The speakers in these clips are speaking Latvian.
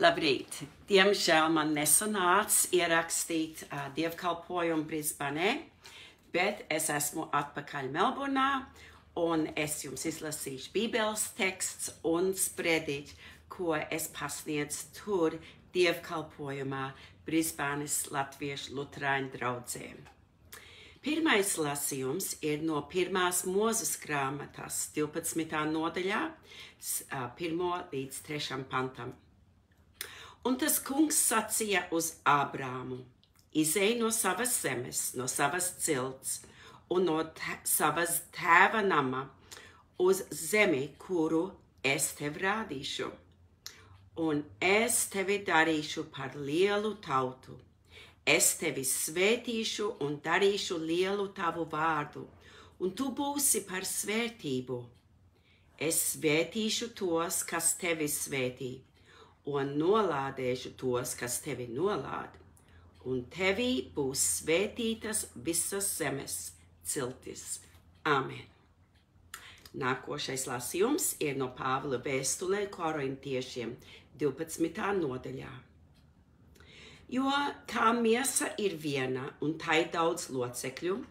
Labrīt! Diemžēl man nesanāca ierakstīt dievkalpojumu Brisbanē, bet es esmu atpakaļ Melburnā un es jums izlasīšu Bībeles teksts un sprediķi, ko es pasniedzu tur dievkalpojumā Brisbanes Latviešu luterāņu draudzē. Pirmais lasījums ir no 1. Mūzes grāmatas 12. nodaļā, 1. līdz 3. pantam. Un tas kungs sacīja uz Ābrāmu: izej no savas zemes, no savas cilts un no savas tēva nama uz zemi, kuru es tev rādīšu. Un es tevi darīšu par lielu tautu. Es tevi svētīšu un darīšu lielu tavu vārdu, un tu būsi par svētību. Es svētīšu tos, kas tevi svētī, un nolādēšu tos, kas tevi nolāda, un tevī būs svētītas visas zemes ciltis. Āmen. Nākošais lasījums ir no Pāvila vēstulē Korintiešiem 12. nodaļā. Jo kā miesa ir viena un tai daudz locekļu,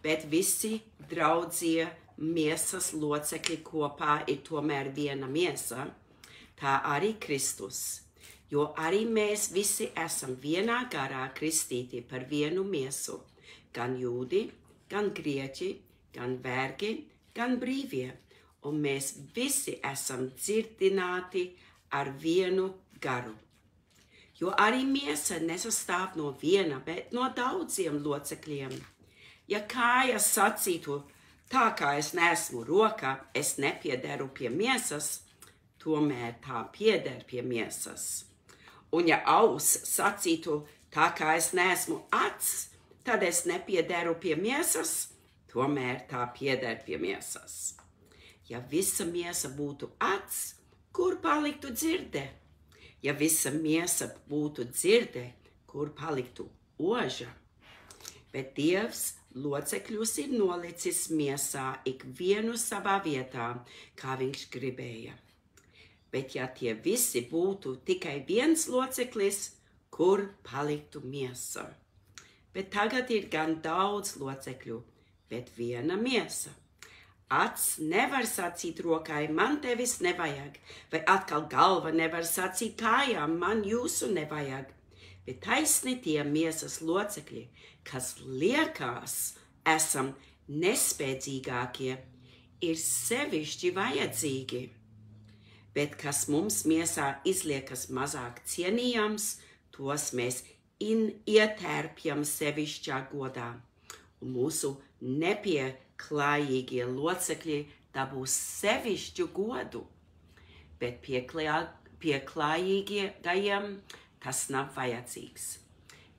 bet visi draudzie miesas locekļi kopā ir tomēr viena miesa, tā arī Kristus, jo arī mēs visi esam vienā garā kristīti par vienu miesu, gan jūdi, gan grieķi, gan vergi, gan brīvie, un mēs visi esam dzirdināti ar vienu garu. Jo arī miesa nesastāv no viena, bet no daudziem locekļiem. Ja kāja sacītu, tā kā es neesmu roka, es nepiederu pie miesas, tomēr tā pieder pie miesas. Un ja auss sacītu, tā kā es neesmu acs, tad es nepiederu pie miesas, tomēr tā pieder pie miesas. Ja visa miesa būtu acs, kur paliktu dzirde? Ja visa miesa būtu dzirde, kur paliktu oža? Bet Dievs locekļus ir nolicis miesā ikvienu savā vietā, kā viņš gribēja. Bet ja tie visi būtu tikai viens loceklis, kur paliktu miesa? Bet tagad ir gan daudz locekļu, bet viena miesa. Acs nevar sacīt rokai, man tevis nevajag, vai atkal galva nevar sacīt kājām, man jūsu nevajag. Bet taisni tie miesas locekļi, kas liekas esam nespēcīgākie, ir sevišķi vajadzīgi. Bet kas mums miesā izliekas mazāk cienījams, tos mēs ietērpjam sevišķā godā. Un mūsu nepieklājīgie locekļi dabūs sevišķu godu, bet pieklājīgajiem tas nav vajadzīgs.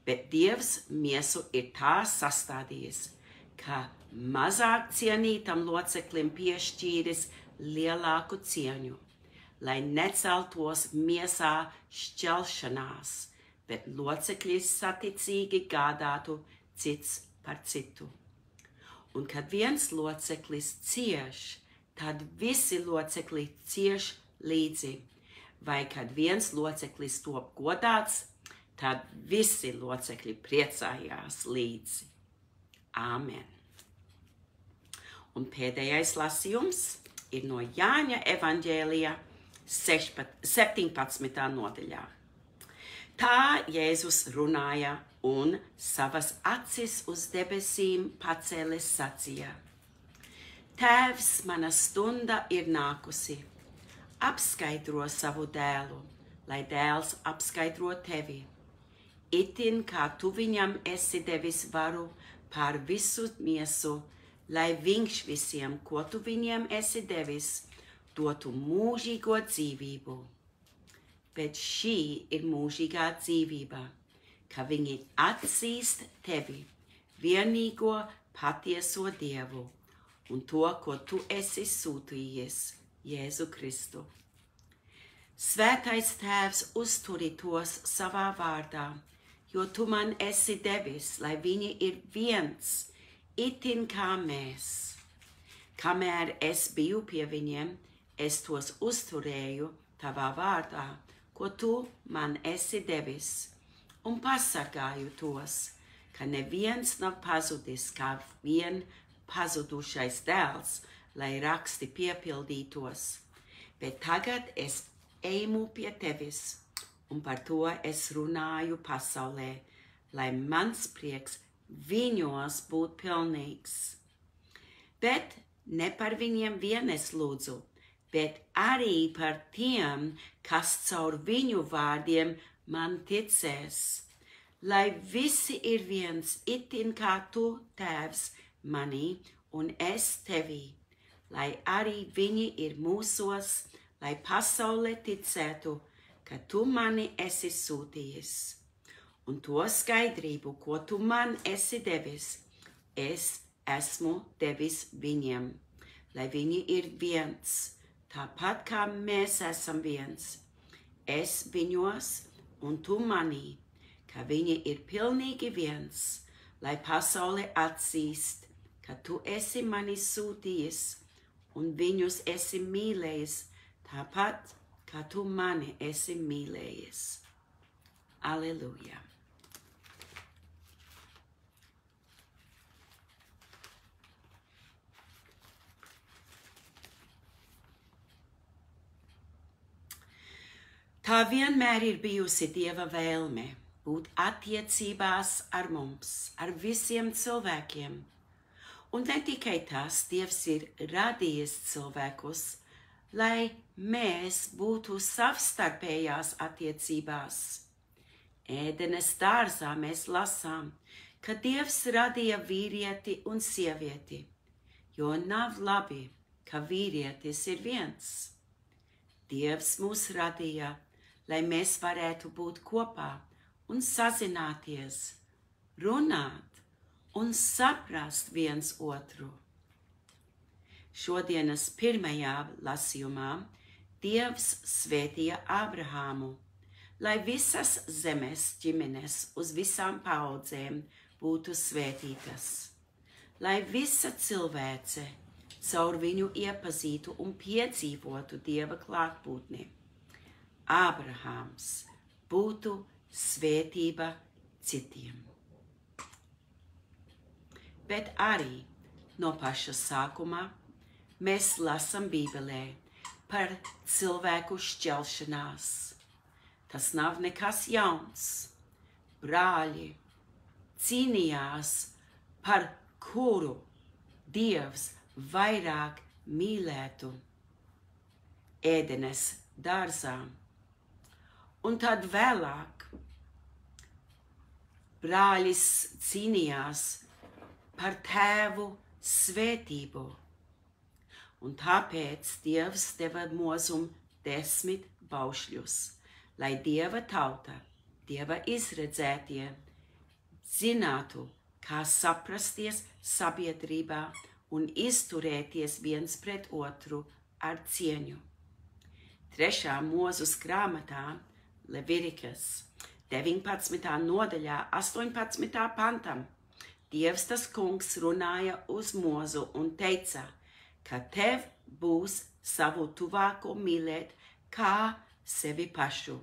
Bet Dievs miesu ir tā sastādījis, ka mazāk cienītam loceklim piešķīris lielāku cieņu, lai neceltos miesā šķelšanās, bet locekļi saticīgi gādātu cits par citu. Un kad viens loceklis cieš, tad visi locekļi cieš līdzi, vai kad viens loceklis top godāts, tad visi locekļi priecājās līdzi. Āmen. Un pēdējais lasījums ir no Jāņa evaņģēlija 17. nodaļā. Tā Jēzus runāja un savas acis uz debesīm pacēlis sacīja: Tēvs, mana stunda ir nākusi. Apskaidro savu dēlu, lai dēls apskaidro tevi. Itin kā tu viņam esi devis varu pār visu miesu, lai viņš visiem, ko tu viņiem esi devis, dotu mūžīgo dzīvību. Bet šī ir mūžīgā dzīvība, ka viņi atzīst tevi, vienīgo patieso Dievu, un to, ko tu esi sūtījis, Jēzu Kristu. Svētais Tēvs uzturi tos savā vārdā, jo tu man esi devis, lai viņi ir viens, itin kā mēs. Kamēr es biju pie viņiem, es tos uzturēju tavā vārdā, ko tu man esi devis, un pasargāju tos, ka neviens nav pazudis kā vien pazudušais dēls, lai raksti piepildītos. Bet tagad es eju pie tevis, un par to es runāju pasaulē, lai mans prieks viņos būtu pilnīgs. Bet ne par viņiem vien es lūdzu, bet arī par tiem, kas caur viņu vārdiem man ticēs, lai visi ir viens itin kā tu, Tēvs, manī un es tevī, lai arī viņi ir mūsos, lai pasaule ticētu, ka tu mani esi sūtījis. Un to skaidrību, ko tu man esi devis, es esmu devis viņiem, lai viņi ir viens, tāpat kā mēs esam viens. Es viņos un tu manī, ka viņi ir pilnīgi viens, lai pasaule atzīst, ka tu esi mani sūtījis un viņus esi mīlējis, tāpat kā tu mani esi mīlējis. Aleluja! Tā vienmēr ir bijusi Dieva vēlme būt attiecībās ar mums, ar visiem cilvēkiem. Un ne tikai tas, Dievs ir radījis cilvēkus, lai mēs būtu savstarpējās attiecībās. Ēdenes dārzā mēs lasām, ka Dievs radīja vīrieti un sievieti, jo nav labi, ka vīrietis ir viens. Dievs mūs radīja, lai mēs varētu būt kopā un sazināties, runāt un saprast viens otru. Šodienas pirmajā lasījumā Dievs svētīja Abrahāmu, lai visas zemes ģimenes uz visām paudzēm būtu svētītas, lai visa cilvēce caur viņu iepazītu un piedzīvotu Dieva klātbūtni. Abrahāms būtu svētība citiem. Bet arī no paša sākuma mēs lasām Bībelē par cilvēku šķelšanās. Tas nav nekas jauns. Brāļi cīnījās, par kuru Dievs vairāk mīlētu ēdenes dārzā. Un tad vēlāk brālis cīnījās par tēvu svētību. Un tāpēc Dievs deva mūzum 10 baušļus, lai Dieva tauta, Dieva izredzētie, zinātu, kā saprasties sabiedrībā un izturēties viens pret otru ar cieņu. 3. Mūzes grāmatā Levitikas 19. nodaļā 18. pantam Dievs tas kungs runāja uz Mūzu un teica, ka tev būs savu tuvāko mīlēt kā sevi pašu.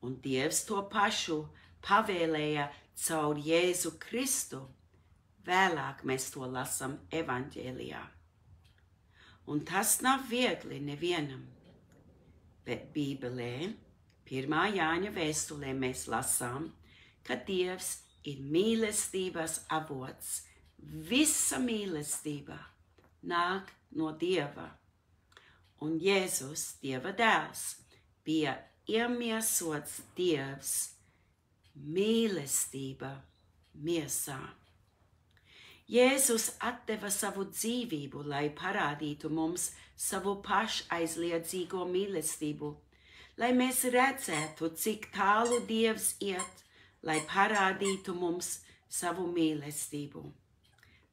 Un Dievs to pašu pavēlēja caur Jēzu Kristu. Vēlāk mēs to lasām evaņģēlijā. Un tas nav viegli nevienam. Bet Bībelē, 1. Jāņa vēstulē mēs lasām, ka Dievs ir mīlestības avots. Visa mīlestība nāk no Dieva. Un Jēzus, Dieva dēls, bija iemiesots Dievs, mīlestība miesā. Jēzus atdeva savu dzīvību, lai parādītu mums savu pašaizliedzīgo mīlestību, lai mēs redzētu, cik tālu Dievs iet, lai parādītu mums savu mīlestību,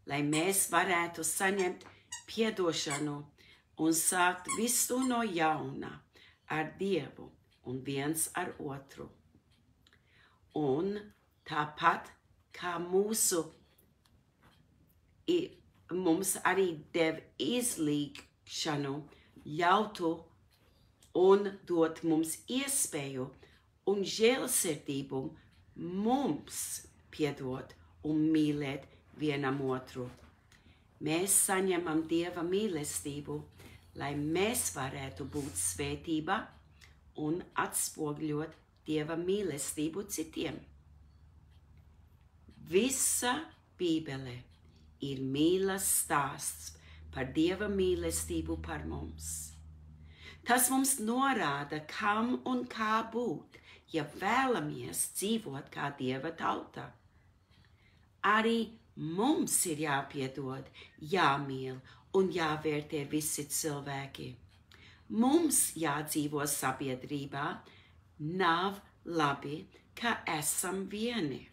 lai mēs varētu saņemt piedošanu un sākt visu no jauna ar Dievu un viens ar otru. Un tāpat kā mums arī deva izlīgšanu, ļautu un dot mums iespēju un žēlsirdību mums piedot un mīlēt vienam otru. Mēs saņemam Dieva mīlestību, lai mēs varētu būt svētība un atspogļot Dieva mīlestību citiem. Visa Bībele ir mīlas stāsts par Dieva mīlestību par mums. Tas mums norāda, kam un kā būt, ja vēlamies dzīvot kā Dieva tauta. Arī mums ir jāpiedod, jāmīl un jāvērtē visi cilvēki. Mums jādzīvo sabiedrībā, nav labi, ka esam vieni.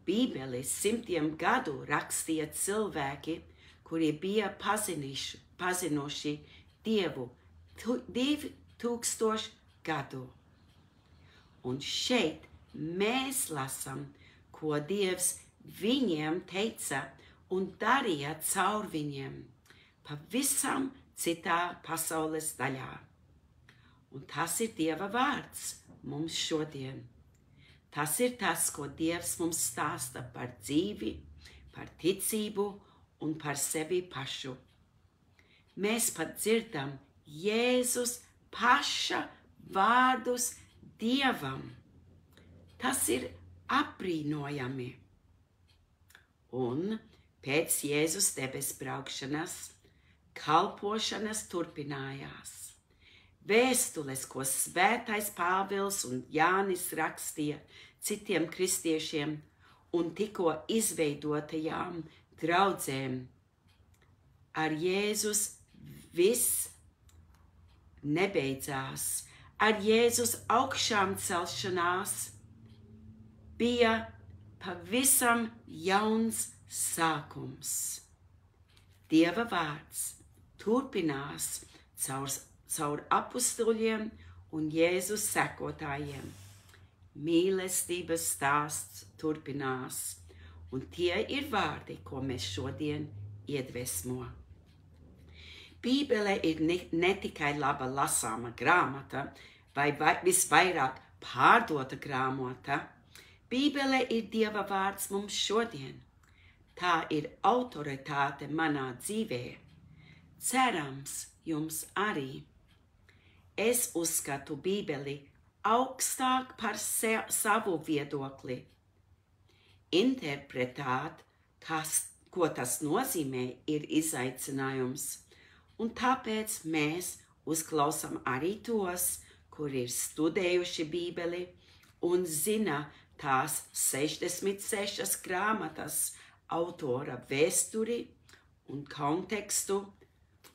Bībeli simtiem gadu rakstīja cilvēki, kuri bija pazinuši Dievu 2000 gadu. Un šeit mēs lasam, ko Dievs viņiem teica un darīja caur viņiem pavisam citā pasaules daļā. Un tas ir Dieva vārds mums šodien. Tas ir tas, ko Dievs mums stāsta par dzīvi, par ticību un par sevi pašu. Mēs pat dzirdam Jēzus paša vārdus Dievam. Tas ir apbrīnojami. Un pēc Jēzus debes braukšanas, kalpošanas turpinājās. Vēstules, ko svētais Pāvils un Jānis rakstīja citiem kristiešiem un tikko izveidotajām draudzēm. Ar Jēzus viss nebeidzās. Ar Jēzus augšām celšanās bija pavisam jauns sākums. Dieva vārds turpinās caur apustuļiem un Jēzus sekotājiem. Mīlestības stāsts turpinās, un tie ir vārdi, ko mēs šodien iedvesmo. Bībele ir ne tikai laba lasāma grāmata vai visvairāk pārdota grāmata. Bībele ir Dieva vārds mums šodien. Tā ir autoritāte manā dzīvē. Cerams, jums arī. Es uzskatu Bībeli augstāk par savu viedokli. Interpretēt, ko tas nozīmē, ir izaicinājums. Un tāpēc mēs uzklausām arī tos, kuri ir studējuši Bībeli un zina tās 66 grāmatas autora vēsturi un kontekstu,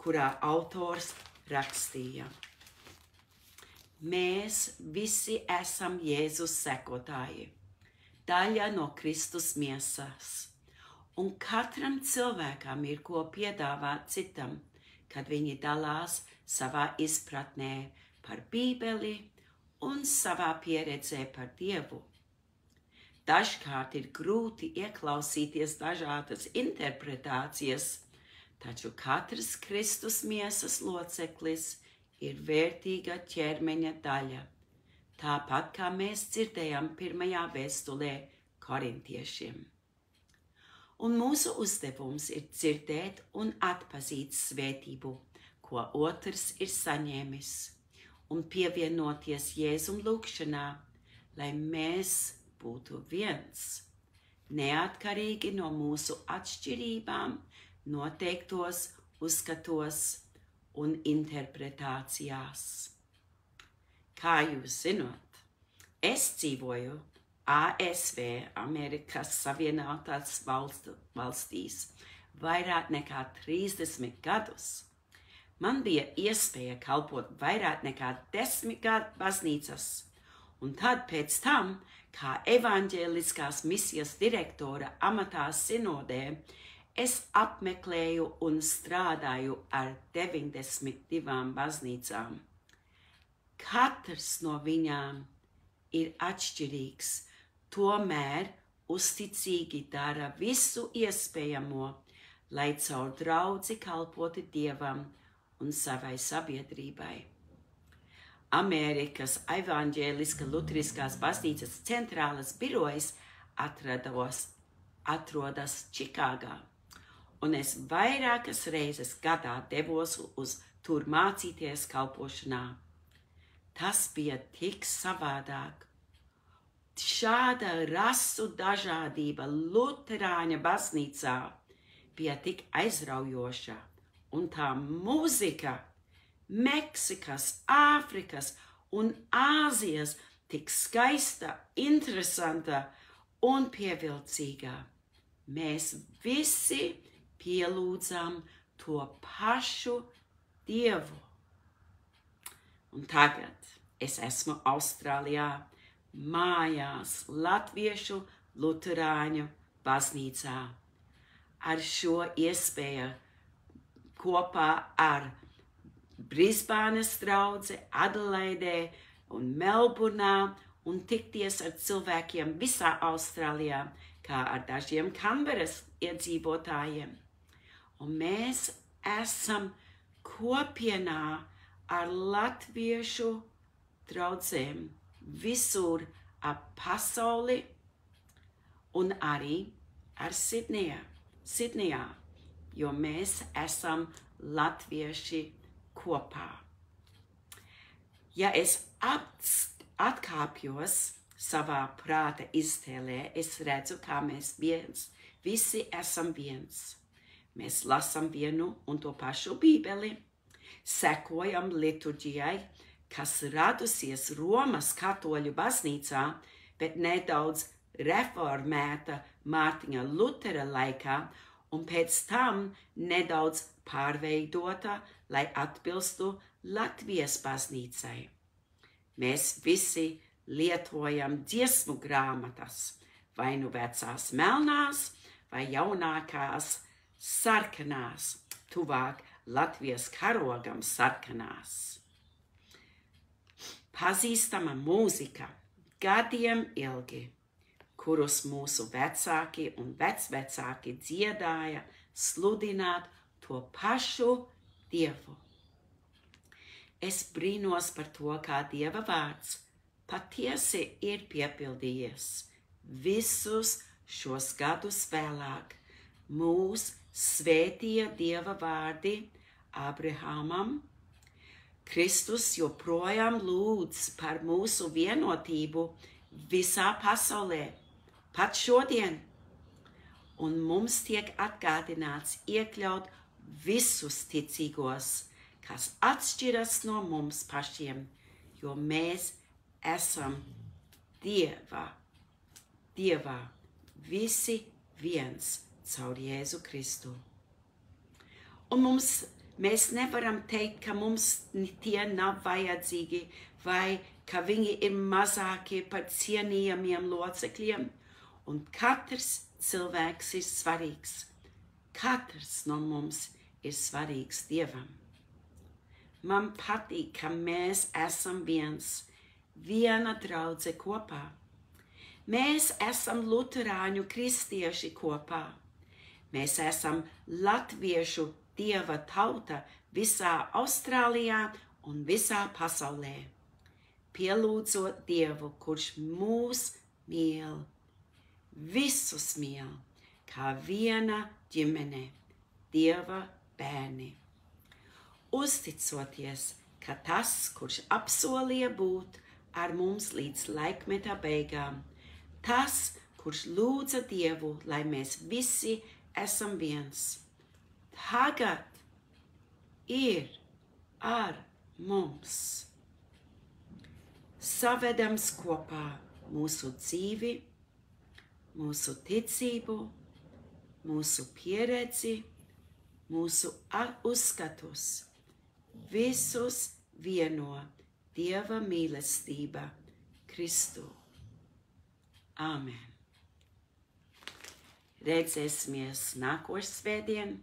kurā autors rakstīja. Mēs visi esam Jēzus sekotāji, daļa no Kristus miesas, un katram cilvēkam ir ko piedāvāt citam, kad viņi dalās savā izpratnē par Bībeli un savā pieredzē par Dievu. Dažkārt ir grūti ieklausīties dažādas interpretācijas, taču katrs Kristus miesas loceklis ir vērtīga ķermeņa daļa, tāpat kā mēs dzirdējām pirmajā vēstulē korintiešiem. Un mūsu uzdevums ir dzirdēt un atpazīt svētību, ko otrs ir saņēmis, un pievienoties Jēzum lūgšanā, lai mēs būtu viens, neatkarīgi no mūsu atšķirībām, noteiktos uzskatos un interpretācijās. Kā jūs zināt, es dzīvoju ASV, Amerikas Savienotās valstīs, vairāk nekā 30 gadus. Man bija iespēja kalpot vairāk nekā 10 gadu baznīcas, un tad pēc tam, kā evaņģēliskās misijas direktora amatā sinodē, es apmeklēju un strādāju ar 92 baznīcām. Katrs no viņām ir atšķirīgs, tomēr uzticīgi dara visu iespējamo, lai caur draudzi kalpotu Dievam un savai sabiedrībai. Amerikas Evaņģēliskās Luteriskās baznīcas centrālais birojs atrodas Čikāgā, un es vairākas reizes gadā devos uz tur mācīties kalpošanā. Tas bija tik savādāk. Šāda rasu dažādība Luterāņa baznīcā bija tik aizraujoša, un tā mūzika Meksikas, Āfrikas un Āzijas tik skaista, interesanta un pievilcīga. Mēs visi pielūdzam to pašu Dievu. Un tagad es esmu Austrālijā, mājās Latviešu Luterāņu baznīcā. Ar šo iespēju kopā ar Brisbānes draudzi, Adelaidē un Melburnā un tikties ar cilvēkiem visā Austrālijā, kā ar dažiem Kanberas iedzīvotājiem. Un mēs esam kopienā ar latviešu draudzēm visur ap pasauli un arī ar Sidnejā, jo mēs esam latvieši kopā. Ja es atkāpjos savā prāta iztēlē, es redzu, kā mēs visi esam viens. Mēs lasam vienu un to pašu Bībeli, sekojam liturģijai, kas radusies Romas katoļu baznīcā, bet nedaudz reformēta Mārtiņa Lutera laikā, un pēc tam nedaudz pārveidota, lai atbilstu Latvijas baznīcai. Mēs visi lietojam dziesmu grāmatas, vai nu vecās melnās, vai jaunākās sarkanās, tuvāk Latvijas karogam sarkanās. Pazīstama mūzika gadiem ilgi, kurus mūsu vecāki un vecvecāki dziedāja, sludināt to pašu Dievu. Es brīnos par to, kā Dieva vārds patiesi ir piepildījies. Visus šos gadus vēlāk mūs svētīja Dieva vārdi Abrahamam. Kristus joprojām lūdz par mūsu vienotību visā pasaulē, pat šodien. Un mums tiek atgādināts iekļaut visus ticīgos, kas atšķiras no mums pašiem, jo mēs esam Dievā visi viens caur Jēzu Kristu. Un mēs nevaram teikt, ka mums tie nav vajadzīgi, vai ka viņi ir mazāki par cienījamiem locekļiem, un katrs cilvēks ir svarīgs. Katrs no mums ir svarīgs Dievam. Man patīk, ka mēs esam viena draudze kopā. Mēs esam luterāņu kristieši kopā. Mēs esam latviešu Dieva tauta visā Austrālijā un visā pasaulē. Pielūdzot Dievu, kurš mūs mīl, visus mīl, kā viena ģimene, Dieva bērni. Uzticoties, ka tas, kurš apsolīja būt ar mums līdz laikmeta beigām, tas, kurš lūdza Dievu, lai mēs visi esam viens, tagad ir ar mums. Savedams kopā mūsu dzīvi, mūsu ticību, mūsu pieredzi, mūsu uzskatus, visus vieno Dieva mīlestība Kristu. Āmen. Redzēsimies nākošais svētdien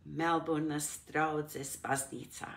Melburnas draudzes baznīcā.